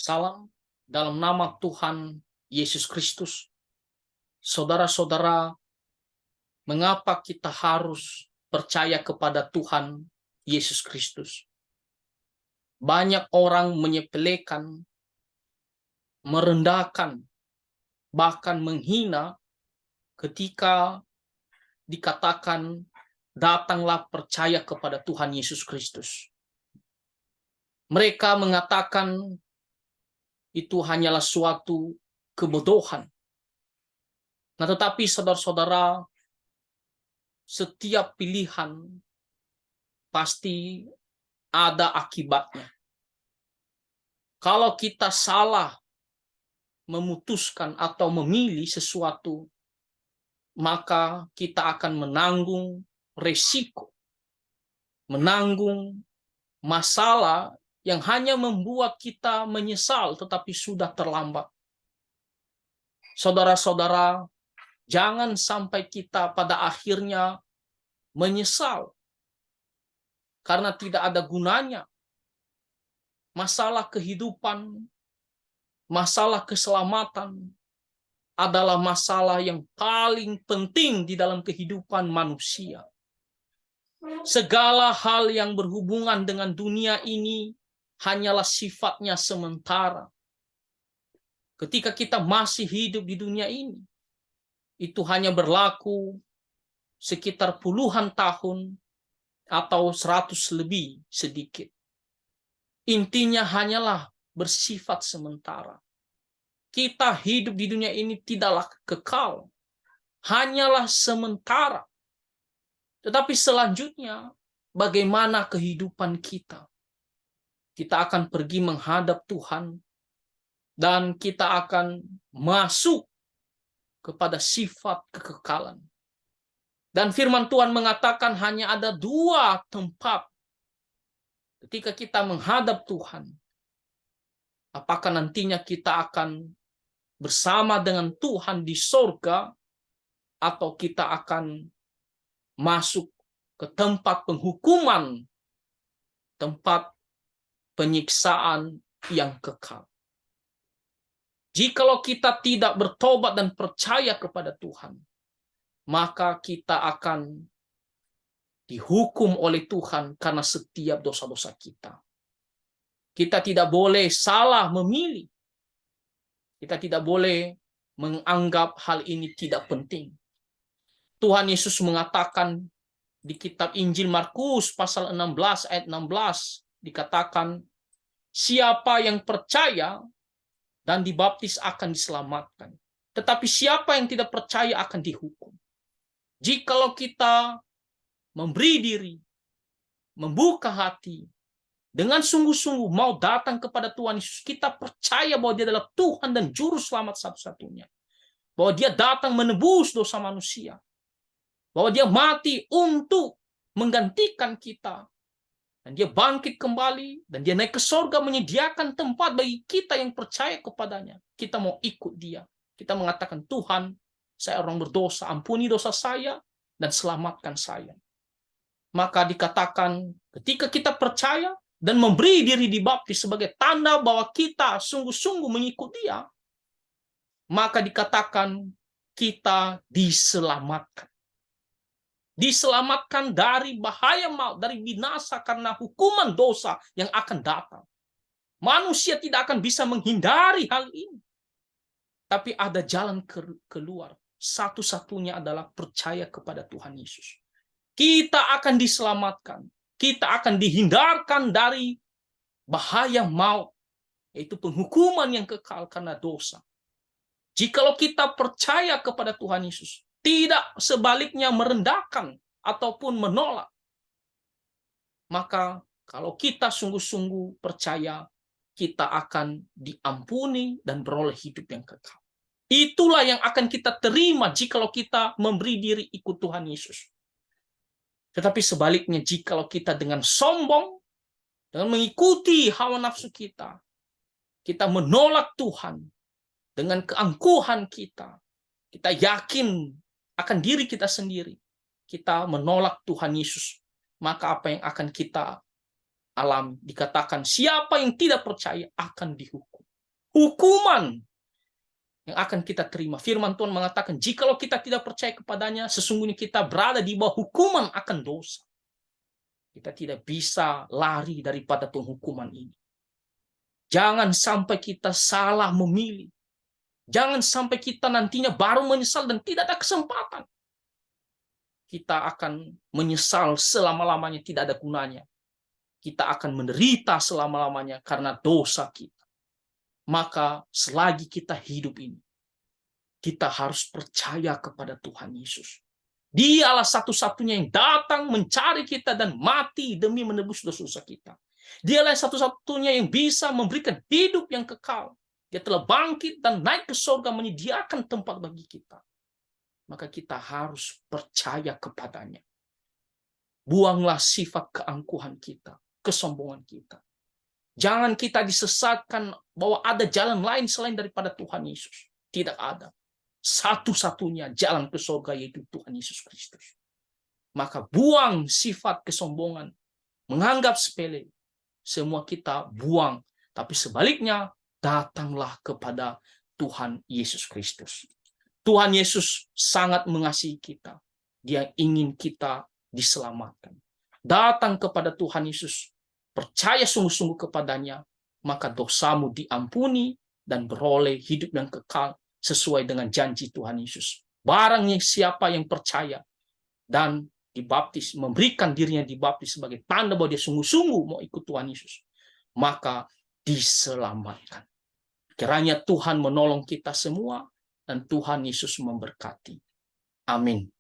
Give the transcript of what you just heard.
Salam dalam nama Tuhan Yesus Kristus. Saudara-saudara, mengapa kita harus percaya kepada Tuhan Yesus Kristus? Banyak orang menyepelekan, merendahkan, bahkan menghina ketika dikatakan datanglah percaya kepada Tuhan Yesus Kristus. Mereka mengatakan itu hanyalah suatu kebodohan. Nah, tetapi saudara-saudara, setiap pilihan pasti ada akibatnya. Kalau kita salah memutuskan atau memilih sesuatu, maka kita akan menanggung resiko, menanggung masalah yang hanya membuat kita menyesal, tetapi sudah terlambat. Saudara-saudara, jangan sampai kita pada akhirnya menyesal karena tidak ada gunanya. Masalah kehidupan, masalah keselamatan adalah masalah yang paling penting di dalam kehidupan manusia. Segala hal yang berhubungan dengan dunia ini hanyalah sifatnya sementara. Ketika kita masih hidup di dunia ini, itu hanya berlaku sekitar puluhan tahun atau 100 lebih sedikit. Intinya hanyalah bersifat sementara. Kita hidup di dunia ini tidaklah kekal, hanyalah sementara. Tetapi selanjutnya, bagaimana kehidupan kita? Kita akan pergi menghadap Tuhan, dan kita akan masuk kepada sifat kekekalan. Dan firman Tuhan mengatakan hanya ada 2 tempat ketika kita menghadap Tuhan. Apakah nantinya kita akan bersama dengan Tuhan di sorga, atau kita akan masuk ke tempat penghukuman, tempat penyiksaan yang kekal. Jikalau kita tidak bertobat dan percaya kepada Tuhan, maka kita akan dihukum oleh Tuhan karena setiap dosa-dosa kita. Kita tidak boleh salah memilih. Kita tidak boleh menganggap hal ini tidak penting. Tuhan Yesus mengatakan di kitab Injil Markus pasal 16 ayat 16, dikatakan, siapa yang percaya dan dibaptis akan diselamatkan. Tetapi siapa yang tidak percaya akan dihukum. Jikalau kita memberi diri, membuka hati, dengan sungguh-sungguh mau datang kepada Tuhan Yesus, kita percaya bahwa Dia adalah Tuhan dan Juru Selamat satu-satunya. Bahwa Dia datang menebus dosa manusia. Bahwa Dia mati untuk menggantikan kita. Dan Dia bangkit kembali, dan Dia naik ke surga menyediakan tempat bagi kita yang percaya kepadanya. Kita mau ikut Dia. Kita mengatakan, Tuhan, saya orang berdosa, ampuni dosa saya, dan selamatkan saya. Maka dikatakan, ketika kita percaya dan memberi diri dibaptis sebagai tanda bahwa kita sungguh-sungguh mengikut Dia, maka dikatakan kita diselamatkan. Diselamatkan dari bahaya maut, dari binasa karena hukuman dosa yang akan datang. Manusia tidak akan bisa menghindari hal ini. Tapi ada jalan keluar. Satu-satunya adalah percaya kepada Tuhan Yesus. Kita akan diselamatkan. Kita akan dihindarkan dari bahaya maut, yaitu penghukuman yang kekal karena dosa. Jikalau kita percaya kepada Tuhan Yesus, tidak sebaliknya merendahkan ataupun menolak, maka kalau kita sungguh-sungguh percaya, kita akan diampuni dan beroleh hidup yang kekal. Itulah yang akan kita terima jikalau kita memberi diri ikut Tuhan Yesus. Tetapi sebaliknya, jikalau kita dengan sombong, dengan mengikuti hawa nafsu kita, kita menolak Tuhan dengan keangkuhan kita, kita yakin akan diri kita sendiri, kita menolak Tuhan Yesus, maka apa yang akan kita alami? Dikatakan siapa yang tidak percaya akan dihukum. hukuman yang akan kita terima. Firman Tuhan mengatakan, jikalau kita tidak percaya kepadanya, sesungguhnya kita berada di bawah hukuman akan dosa. Kita tidak bisa lari daripada penghukuman ini. Jangan sampai kita salah memilih. Jangan sampai kita nantinya baru menyesal dan tidak ada kesempatan. Kita akan menyesal selama-lamanya, tidak ada gunanya. Kita akan menderita selama-lamanya karena dosa kita. Maka selagi kita hidup ini, kita harus percaya kepada Tuhan Yesus. Dialah satu-satunya yang datang mencari kita dan mati demi menebus dosa-dosa kita. Dialah satu-satunya yang bisa memberikan hidup yang kekal. Dia telah bangkit dan naik ke surga menyediakan tempat bagi kita. Maka kita harus percaya kepadanya. Buanglah sifat keangkuhan kita, kesombongan kita. Jangan kita disesatkan bahwa ada jalan lain selain daripada Tuhan Yesus. Tidak ada. Satu-satunya jalan ke surga yaitu Tuhan Yesus Kristus. Maka buang sifat kesombongan, menganggap sepele. Semua kita buang. Tapi sebaliknya, datanglah kepada Tuhan Yesus Kristus. Tuhan Yesus sangat mengasihi kita. Dia ingin kita diselamatkan. Datang kepada Tuhan Yesus, percaya sungguh-sungguh kepadanya, maka dosamu diampuni dan beroleh hidup yang kekal sesuai dengan janji Tuhan Yesus. Barang siapa yang percaya dan dibaptis, memberikan dirinya dibaptis sebagai tanda bahwa dia sungguh-sungguh mau ikut Tuhan Yesus, maka diselamatkan. Kiranya Tuhan menolong kita semua dan Tuhan Yesus memberkati. Amin.